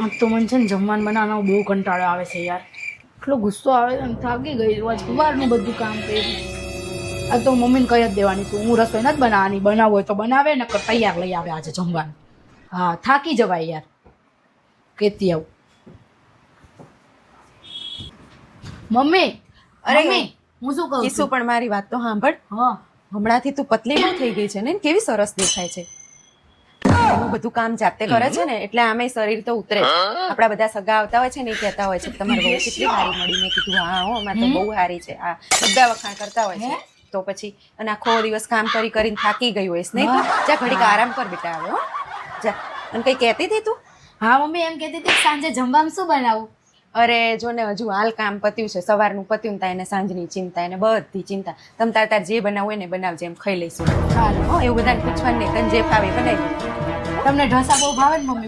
આજ તો મને છે ને જમવાનું બનાવવાનો બહુ કંટાળો આવે છે યાર. એટલો ગુસ્સો આવે છે ને થાકી ગઈ છું. આજ સવારનું બધું કામ કર્યું. આ તો મમ્મીને કહી જ દેવાની છું હું રસોઈ નથી બનાવવાની. બનાવવું હોય તો બનાવે ને તૈયાર લઈ આવે આજે જમવાનું. હા થાકી જવાય યાર. કેતી આવું મમ્મી. અરે મમ્મી હું શું કહું કિસ્સુ છું? પણ મારી વાત તો સાંભળ. હા હમણાંથી તું પતલી બહુ થઈ ગઈ છે ને કેવી સરસ દેખાય છે. એનું બધું કામ જાતે કરે છે ને એટલે આમે શરીર તો ઉતરે જ. આપણા બધા સગા આવતા હોય છે ને એ કહેતા હોય છે કે તમારી બહુ કેટલી સારી મળી. મેં કીધું હા હો અમારે તો બહુ સારી છે. આ બધા વખાણ કરતા હોય છે. તો પછી અને આખો દિવસ કામ કરી કરીને થાકી ગઈ હોઈશ નહીં તો જા ઘડીક આરામ કર બેટા હવે હો જા. અને કઈ કહેતી હતી તું? હા મમ્મી એમ કહેતી હતી કે સાંજે જમવામાં શું બનાવું? અરે જો ને હજુ હાલ કામ પત્યું છે. સવારનું પત્યું ને તા એને સાંજની ચિંતા એને બધી ચિંતા. તમ તાર જે બનાવવું હોય ને બનાવજે એમ ખાઈ લઈશું. સારું. હો એવું બધાને પૂછવાનું નહીં તને જે ફાવે બનાવી. તમને ઢોસા બહુ ભાવે ને મમ્મી?